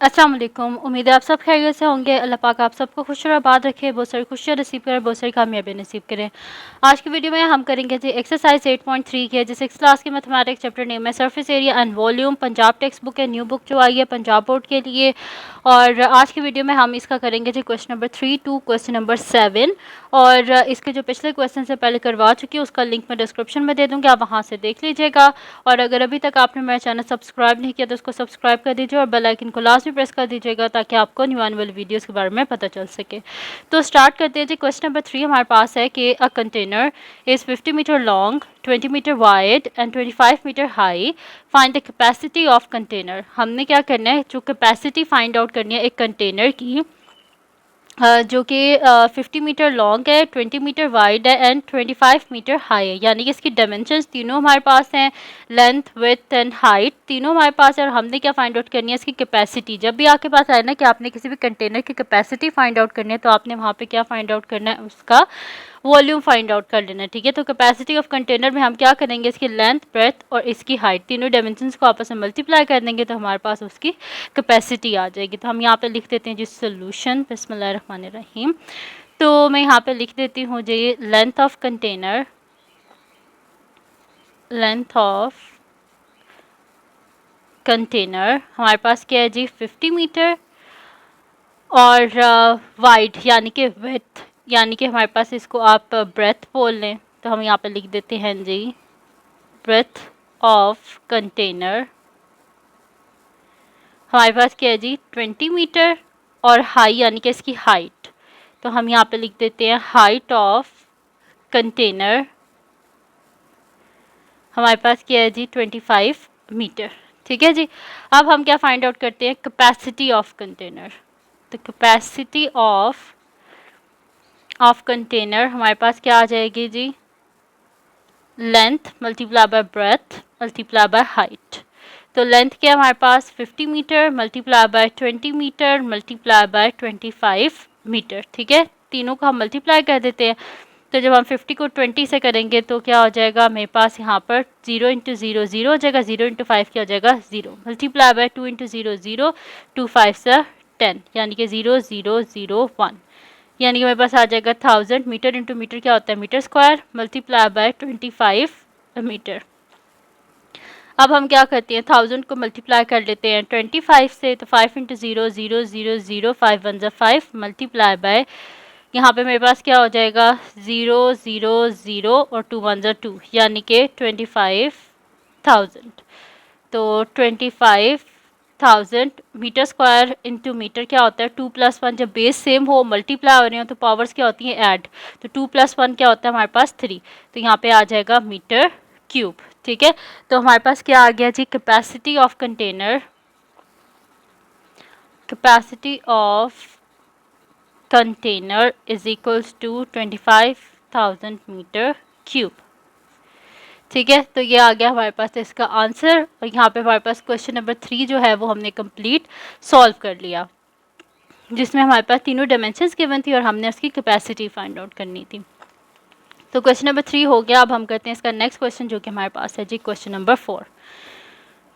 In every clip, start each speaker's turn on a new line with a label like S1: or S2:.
S1: अस्सलाम वालेकुम। उम्मीद है आप सब खैरियत से होंगे। अल्लाह पाक आप सबको खुश और आबाद रखे, बहुत सारी खुशियाँ नसीब करें, बहुत सारी कामयाबी नसीब करें। आज की वीडियो में हम करेंगे जी एक्सरसाइज 8.3 की है, जो 6th क्लास की मैथमेटिक्स चैप्टर नेम है surface area and volume. Punjab text book है, न्यू बुक जो आई है पंजाब बोर्ड के लिए। और आज की वीडियो में हम इसका करेंगे जी question number 3 to question number 7। और इसके जो पिछले क्वेश्चन से पहले करवा चुकी हूँ उसका लिंक मैं डिस्क्रिप्शन में दे दूँगी, आप वहाँ से देख लीजिएगा। और अगर अभी तक आपने मेरा चैनल सब्सक्राइब नहीं किया तो उसको सब्सक्राइब कर दीजिए और बेल आइकन को लाजमी प्रेस कर दीजिएगा ताकि आपको न्यू आने वाली वीडियोस के बारे में पता चल सके। तो स्टार्ट करते हैं जी। क्वेश्चन नंबर 3 हमारे पास है कि a container is 50 metre long, 20 metre wide and 25 metre high. Find the capacity of container. हमने क्या करना है, जो कैपेसिटी फाइंड आउट करनी है एक कंटेनर की, जो कि 50 मीटर लॉन्ग है, 20 मीटर वाइड है एंड 25 मीटर हाई है। यानी कि इसकी डायमेंशंस तीनों हमारे पास हैं, लेंथ विड्थ एंड हाइट तीनों हमारे पास है। और हमने क्या फाइंड आउट करनी है, इसकी कैपेसिटी। जब भी आपके पास आए ना कि आपने किसी भी कंटेनर की कैपेसिटी फाइंड आउट करनी है तो आपने वहाँ पे क्या फाइंड आउट करना है, उसका वॉल्यूम फाइंड आउट कर लेना है। ठीक है, तो कैपेसिटी ऑफ कंटेनर में हम क्या करेंगे, इसकी लेंथ ब्रेथ और इसकी हाइट तीनों डायमेंशंस को आपस में मल्टीप्लाई कर देंगे तो हमारे पास उसकी कैपेसिटी आ जाएगी। तो हम यहाँ पे लिख देते हैं जी सोल्यूशन, बिस्मिल्लाहिर्रहमानिर्रहीम। तो मैं यहाँ पे लिख देती हूँ जी length of container, length of container हमारे पास क्या है जी 50 मीटर। और वाइड यानी कि विड्थ, यानी कि हमारे पास इसको आप ब्रेथ बोल लें तो हम यहाँ पे लिख देते हैं जी ब्रेथ ऑफ कंटेनर हमारे पास क्या है जी 20 मीटर। और हाई यानी कि इसकी हाइट, तो हम यहाँ पे लिख देते हैं हाइट ऑफ कंटेनर हमारे पास क्या है जी 25 मीटर। ठीक है जी। अब हम क्या फाइंड आउट करते हैं, कैपेसिटी ऑफ कंटेनर। तो कैपेसिटी ऑफ कंटेनर हमारे पास क्या आ जाएगी जी, length multiply by breadth multiply by height. तो लेंथ क्या है हमारे पास 50 metre multiply by 20 metre multiply by 25 metre. ठीक है, तीनों को हम मल्टीप्लाई कर देते हैं। तो जब हम 50 को 20 से करेंगे तो क्या हो जाएगा, मेरे पास यहाँ पर 0 इंटू 0 0 हो जाएगा, 0 इंटू 5 क्या हो जाएगा 0, मल्टीप्लाई बाय 2 इंटू 0 0, 2 5 से 10 यानी कि 0 0 0 1, यानी कि मेरे पास आ जाएगा 1000 मीटर इंटू मीटर क्या होता है metre square multiply by 25 metre. अब हम क्या करते हैं, 1000 को मल्टीप्लाई कर लेते हैं 25 से, तो 5 इंटू 0 0 0 0, 5 1 5 मल्टीप्लाई बाय, यहाँ पे मेरे पास क्या हो जाएगा 0 0 0 और 2 1 2, यानी कि 25,000। तो 25,000 मीटर स्क्वायर इंटू मीटर क्या होता है 2 + 1, जब बेस सेम हो मल्टीप्लाई हो रहे हो तो पावर्स क्या होती हैं ऐड, तो 2 + 1 क्या होता है हमारे पास 3, तो यहाँ पे आ जाएगा मीटर क्यूब। ठीक है, तो हमारे पास क्या आ गया जी capacity of container, capacity of container is equals to 25,000 metre cube. ठीक है, तो ये आ गया हमारे पास इसका आंसर। और यहाँ पे हमारे पास क्वेश्चन नंबर 3 जो है वो हमने कंप्लीट सॉल्व कर लिया, जिसमें हमारे पास तीनों डायमेंशंस गिवन थी और हमने उसकी कैपेसिटी फाइंड आउट करनी थी। तो क्वेश्चन नंबर 3 हो गया। अब हम करते हैं इसका नेक्स्ट क्वेश्चन जो कि हमारे पास है जी क्वेश्चन नंबर 4।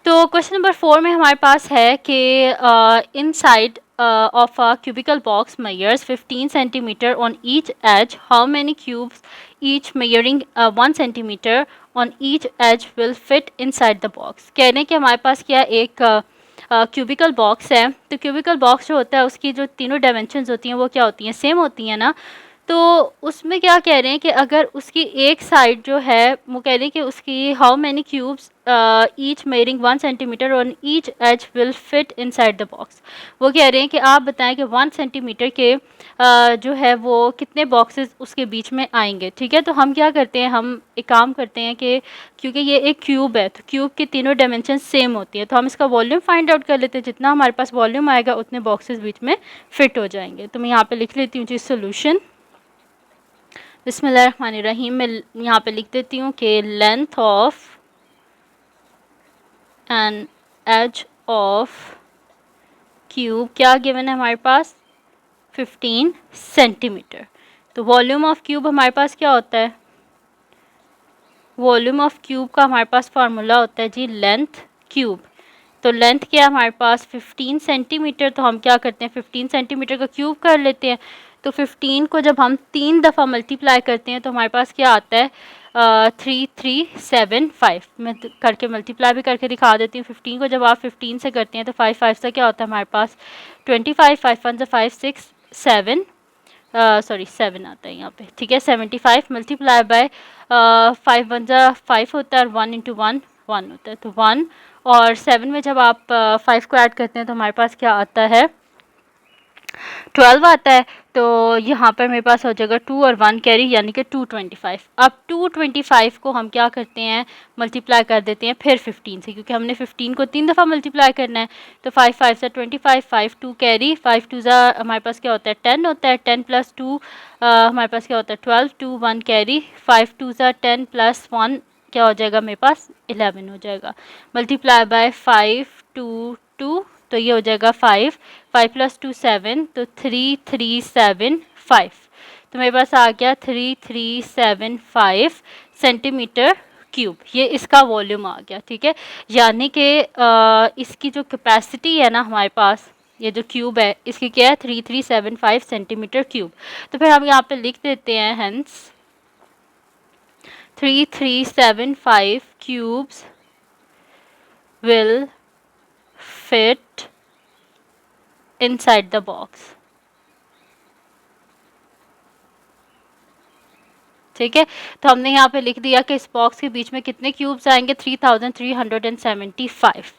S1: तो क्वेश्चन नंबर 4 में हमारे पास है कि inside of a cubical box measures 15 centimeter on each edge. How many cubes each measuring 1 centimeter on each edge will fit inside the box? कहने कि हमारे पास क्या एक क्यूबिकल बॉक्स है। तो क्यूबिकल बॉक्स जो होता है उसकी जो तीनों डायमेंशंस होती हैं वो क्या होती हैं, सेम होती हैं ना। तो उसमें क्या कह रहे हैं कि अगर उसकी एक साइड जो है वो कह रहे हैं कि उसकी how many cubes each measuring 1 centimetre on each edge will fit inside the box. वो कह रहे हैं कि आप बताएं कि 1 सेंटीमीटर के जो है वो कितने बॉक्सेस उसके बीच में आएंगे। ठीक है, तो हम क्या करते हैं, हम एक काम करते हैं कि क्योंकि ये एक क्यूब है तो क्यूब की तीनों डायमेंशन सेम होती है, तो हम इसका वॉल्यूम फाइंड आउट कर लेते हैं। जितना हमारे पास वॉल्यूम आएगा उतने बॉक्सेस बीच में फिट हो जाएंगे। तो मैं यहाँ पे लिख लेती हूँ जी सोल्यूशन, बिस्मिल्लाहिर्रहमानिर्रहीम। मैं यहाँ पे लिख देती हूँ कि length of an edge of cube क्या गिवन है हमारे पास 15 सेंटीमीटर। तो वॉल्यूम ऑफ क्यूब हमारे पास क्या होता है, वॉल्यूम ऑफ क्यूब का हमारे पास फार्मूला होता है जी लेंथ क्यूब। तो लेंथ क्या है हमारे पास 15 सेंटीमीटर, तो हम क्या करते हैं 15 सेंटीमीटर का क्यूब कर लेते हैं। तो 15 को जब हम 3 दफ़ा मल्टीप्लाई करते हैं तो हमारे पास क्या आता है 3375। मैं करके मल्टीप्लाई भी करके दिखा देती हूँ। 15 को जब आप 15 से करते हैं तो 5 5 से क्या होता है हमारे पास 25, 5 1 5 6 7 सॉरी 7 आता है यहाँ पे, ठीक है। 75 मल्टीप्लाई बाय 5 1 5 होता है और 1 इंटू 1 1 होता है, तो 1 और 7 में जब आप 5 को ऐड करते हैं तो हमारे पास क्या आता है 12 आता है। तो यहाँ पर मेरे पास हो जाएगा 2 और 1 कैरी यानी कि 225। अब 225 को हम क्या करते हैं मल्टीप्लाई कर देते हैं फिर 15 से, क्योंकि हमने 15 को 3 दफ़ा मल्टीप्लाई करना है। तो 5 5 से 25, 5 2 कैरी, 5 2 ज़ा हमारे पास क्या होता है 10 होता है, 10 प्लस 2 हमारे पास क्या होता है 12, 2 1 कैरी, 5 2 ज़ा 10 प्लस 1 क्या हो जाएगा मेरे पास 11 हो जाएगा। मल्टीप्लाई बाय 5 2 2, तो ये हो जाएगा 5 5 प्लस 2 7, तो 3375। तो मेरे पास आ गया 3375 सेंटीमीटर क्यूब, ये इसका वॉल्यूम आ गया, ठीक है। यानी कि इसकी जो कैपेसिटी है ना हमारे पास, ये जो क्यूब है इसकी क्या है 3375 सेंटीमीटर क्यूब। तो फिर हम यहाँ पे लिख देते हैं hence 3375 cubes will fit inside the box, ठीक है। तो हमने यहाँ पे लिख दिया कि इस बॉक्स के बीच में कितने क्यूब्स आएंगे 3375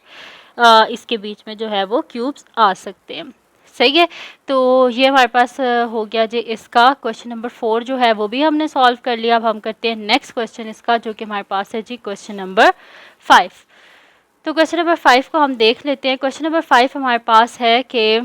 S1: इसके बीच में जो है वो क्यूब्स आ सकते हैं, सही है। तो ये हमारे पास हो गया जी इसका क्वेश्चन नंबर 4 जो है वो भी हमने सॉल्व कर लिया। अब हम करते हैं नेक्स्ट क्वेश्चन इसका, जो कि हमारे पास है जी क्वेश्चन नंबर 5। तो क्वेश्चन नंबर 5 को हम देख लेते हैं। क्वेश्चन नंबर 5 हमारे पास है कि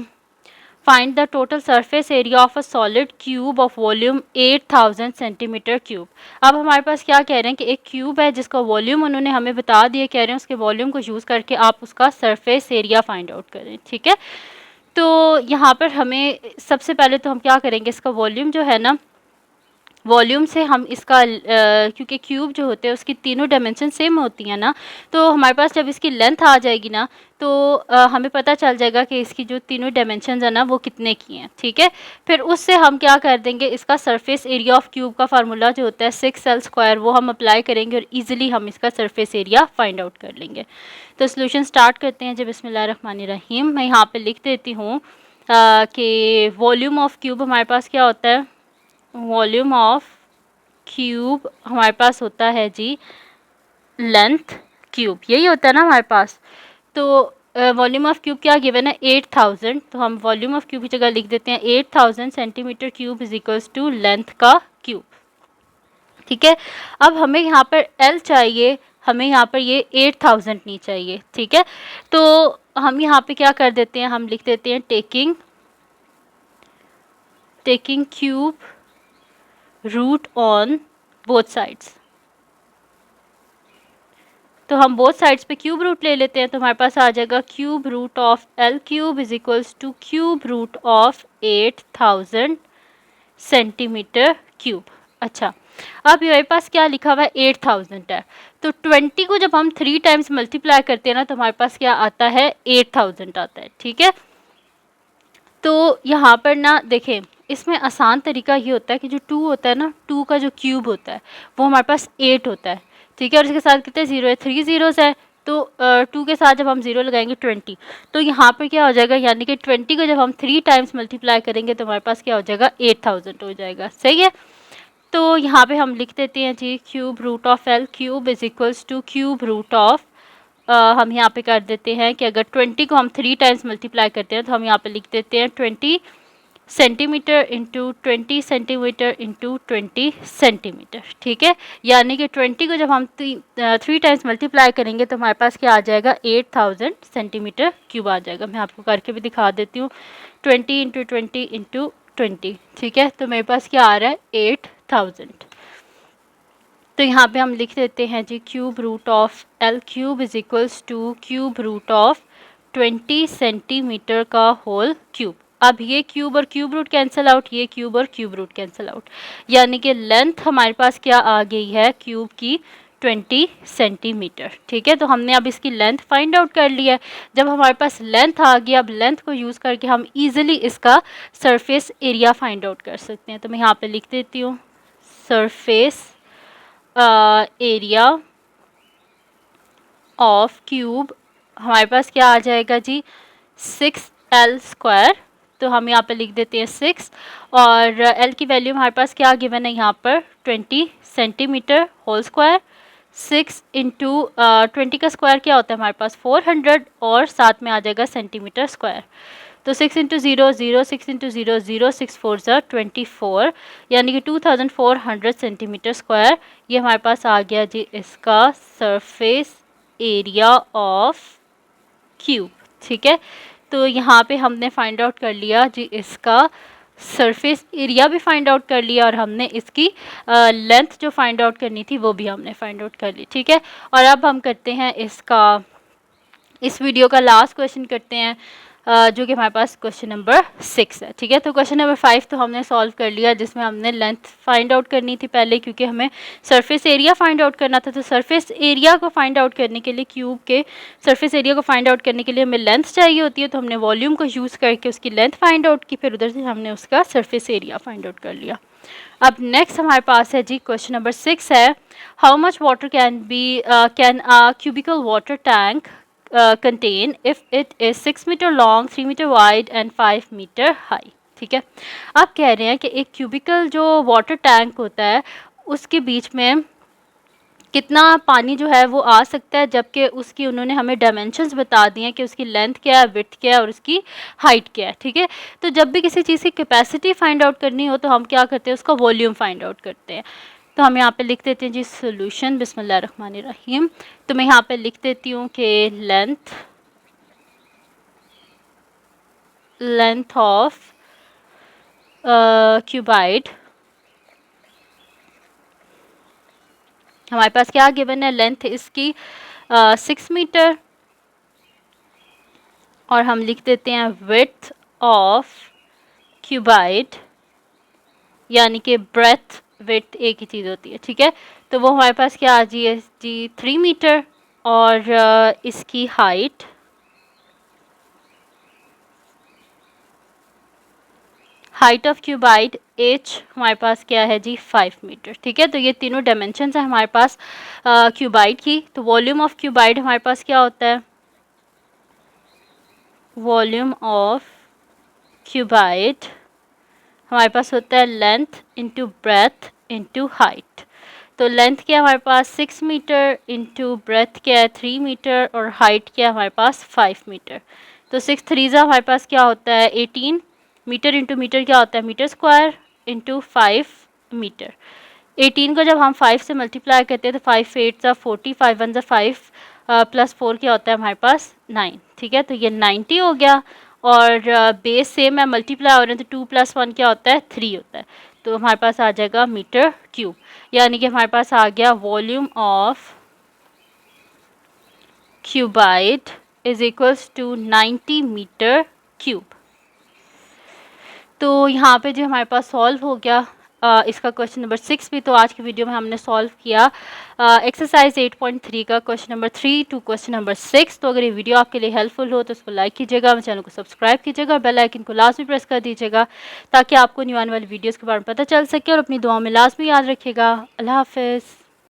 S1: find the total surface area of a solid cube of volume 8000 centimetre cube. अब हमारे पास क्या कह रहे हैं कि एक क्यूब है जिसका वॉल्यूम उन्होंने हमें बता दिया, कह रहे हैं उसके वॉल्यूम को यूज़ करके आप उसका सरफेस एरिया फाइंड आउट करें, ठीक है। तो यहाँ पर हमें सबसे पहले तो हम क्या करेंगे, इसका वॉल्यूम जो है ना, वॉल्यूम से हम इसका क्योंकि क्यूब जो होते हैं उसकी तीनों डायमेंशन सेम होती हैं ना, तो हमारे पास जब इसकी लेंथ आ जाएगी ना तो हमें पता चल जाएगा कि इसकी जो तीनों डायमेंशन है ना वो कितने की हैं, ठीक है। फिर उससे हम क्या कर देंगे, इसका सरफेस एरिया ऑफ क्यूब का फार्मूला जो होता है 6L² वो हम अप्लाई करेंगे और ईजिली हम इसका सरफेस एरिया फाइंड आउट कर लेंगे। तो सोल्यूशन स्टार्ट करते हैं जी। बिस्मिल्लाहिर्रहमानिर्रहीम। मैं यहाँ पर लिख देती हूँ कि वॉल्यूम ऑफ क्यूब हमारे पास क्या होता है, वॉल्यूम ऑफ क्यूब हमारे पास होता है जी लेंथ क्यूब, यही होता है ना हमारे पास। तो वॉल्यूम ऑफ क्यूब क्या गिवन है 8000, तो हम वॉल्यूम ऑफ क्यूब की जगह लिख देते हैं 8000 centimetre cube is equals to length का क्यूब, ठीक है। अब हमें यहाँ पर एल चाहिए, हमें यहाँ पर ये 8000 नहीं चाहिए, ठीक है। तो हम यहाँ पे क्या कर देते हैं, हम लिख देते हैं taking cube root on both sides. तो हम बोथ साइड्स पे क्यूब रूट ले लेते हैं, तो हमारे पास आ जाएगा cube root of L cube is equals to cube root of 8000 centimetre cube. अच्छा, अब मेरे पास क्या लिखा हुआ है 8000 है, तो 20 को जब हम 3 टाइम्स मल्टीप्लाई करते हैं ना तो हमारे पास क्या आता है 8000 आता है, ठीक है। तो यहाँ पर ना देखें, इसमें आसान तरीका ये होता है कि जो 2 होता है ना, 2 का जो क्यूब होता है वो हमारे पास 8 होता है, ठीक है। और इसके साथ कितने ज़ीरो है 3 ज़ीरोज़ है, तो 2 के साथ जब हम ज़ीरो लगाएंगे 20, तो यहाँ पर क्या हो जाएगा, यानी कि 20 को जब हम 3 टाइम्स मल्टीप्लाई करेंगे तो हमारे पास क्या हो जाएगा 8000 हो जाएगा, सही है। तो यहाँ पे हम लिख देते हैं जी cube root of L cube is equals to cube root of हम यहाँ पे कर देते हैं कि अगर 20 को हम 3 टाइम्स मल्टीप्लाई करते हैं तो हम यहाँ पे लिख देते हैं 20 centimetre into 20 centimetre into 20 centimetre, ठीक है। यानी कि 20 को जब हम 3 टाइम्स मल्टीप्लाई करेंगे तो हमारे पास क्या आ जाएगा 8000 सेंटीमीटर क्यूब आ जाएगा। मैं आपको करके भी दिखा देती हूँ 20 इंटू 20 इंटू 20, ठीक है। तो मेरे पास क्या आ रहा है 8000। तो यहाँ पे हम लिख देते हैं जी cube root of L cube is equals to cube root of 20 centimetre का होल क्यूब। अब ये क्यूब और क्यूब रूट कैंसिल आउट, ये क्यूब और क्यूब रूट कैंसिल आउट, यानी कि लेंथ हमारे पास क्या आ गई है क्यूब की 20 सेंटीमीटर। ठीक है, तो हमने अब इसकी लेंथ फाइंड आउट कर लिया है। जब हमारे पास लेंथ आ गई, अब लेंथ को यूज़ करके हम इजीली इसका सरफेस एरिया फाइंड आउट कर सकते हैं। तो मैं यहाँ पे लिख देती हूँ सरफेस एरिया ऑफ क्यूब, हमारे पास क्या आ जाएगा जी 6L²। तो हम यहाँ पे लिख देते हैं 6, और L की वैल्यू हमारे पास क्या गिवन है यहाँ पर 20 सेंटीमीटर होल स्क्वायर। 6 इंटू 20 का स्क्वायर क्या होता है हमारे पास 400, और साथ में आ जाएगा सेंटीमीटर स्क्वायर। तो 6 इंटू 0 0, 6 इंटू 0 0, 6 4 24, यानी कि 2400 सेंटीमीटर स्क्वायर। ये हमारे पास आ गया जी इसका सरफेस एरिया ऑफ क्यूब। ठीक है, तो यहाँ पे हमने फाइंड आउट कर लिया जी इसका सरफेस एरिया भी फाइंड आउट कर लिया, और हमने इसकी लेंथ जो फाइंड आउट करनी थी वो भी हमने फाइंड आउट कर ली। ठीक है, और अब हम करते हैं इस वीडियो का लास्ट क्वेश्चन करते हैं, जो कि हमारे पास क्वेश्चन नंबर 6 है। ठीक है, तो क्वेश्चन नंबर 5 तो हमने सॉल्व कर लिया, जिसमें हमने लेंथ फाइंड आउट करनी थी पहले, क्योंकि हमें सरफेस एरिया फाइंड आउट करना था। तो सरफेस एरिया को फाइंड आउट करने के लिए, क्यूब के सरफेस एरिया को फाइंड आउट करने के लिए हमें लेंथ चाहिए होती है, तो हमने वॉल्यूम को यूज़ करके उसकी लेंथ फाइंड आउट की, फिर उधर से हमने उसका सरफेस एरिया फाइंड आउट कर लिया। अब नेक्स्ट हमारे पास है जी क्वेश्चन नंबर 6 है, how much water can a cubical water tank contain if it is 6 metre long, 3 metre wide and 5 metre high. ठीक है, आप कह रहे हैं कि एक क्यूबिकल जो वाटर टैंक होता है उसके बीच में कितना पानी जो है वो आ सकता है, जबकि उसकी उन्होंने हमें डायमेंशंस बता दिए हैं कि उसकी लेंथ क्या है, विड्थ क्या है और उसकी हाइट क्या है। ठीक है, तो जब भी किसी चीज़ की कैपेसिटी फाइंड आउट करनी हो तो हम क्या करते हैं, उसका वॉल्यूम फाइंड आउट करते हैं। तो हम यहाँ पे लिख देते हैं जी सोल्यूशन, बिस्मिल्लाहिर्रहमानिर्रहीम। तो मैं यहाँ पे लिख देती हूँ कि लेंथ ऑफ क्यूबाइड, हमारे पास क्या गिवन है, लेंथ इसकी 6 मीटर, और हम लिख देते हैं विड्थ ऑफ क्यूबाइड, यानी कि ब्रेथ विड्थ एक ही चीज़ होती है। ठीक है, तो वो हमारे पास क्या आ जी है जी 3 मीटर, और इसकी हाइट ऑफ क्यूबाइड h हमारे पास क्या है जी 5 मीटर। ठीक है, तो ये तीनों डायमेंशंस है हमारे पास क्यूबाइड की। तो वॉल्यूम ऑफ क्यूबाइड हमारे पास क्या होता है, वॉल्यूम ऑफ क्यूबाइड हमारे पास होता है length into breadth into height. तो लेंथ क्या है हमारे पास 6 मीटर, इंटू ब्रेथ क्या है 3 मीटर, और हाइट क्या है हमारे पास 5 मीटर। तो 6 3 हमारे पास क्या होता है 18 मीटर, इंटू मीटर क्या होता है मीटर स्क्वायर, इंटू 5 मीटर। 18 को जब हम 5 से मल्टीप्लाई करते हैं तो 5 8 ज़ा 40, 5 1 ज़ा 5, प्लस 4 क्या होता है हमारे पास 9। ठीक है, तो ये 90 हो गया, और बेस सेम है, मल्टीप्लाई हो रहे हैं, तो 2 + 1 क्या होता है 3 होता है। तो हमारे पास आ जाएगा मीटर क्यूब, यानी कि हमारे पास आ गया volume of cuboid is equals to 90 metre cube. तो यहाँ पे जो हमारे पास सॉल्व हो गया इसका क्वेश्चन नंबर 6 भी। तो आज की वीडियो में हमने सॉल्व किया एक्सरसाइज 8.3 का question number 3 to question number 6। तो अगर ये वीडियो आपके लिए हेल्पफुल हो तो उसको लाइक कीजिएगा, मेरे चैनल को सब्सक्राइब कीजिएगा, बेल आइकन को लाजमी प्रेस कर दीजिएगा, ताकि आपको न्यू आने वाली वीडियोज़ के बारे में पता चल सके। और अपनी दुआ में लाजमी याद रखिएगा। अल्लाह हाफिज़।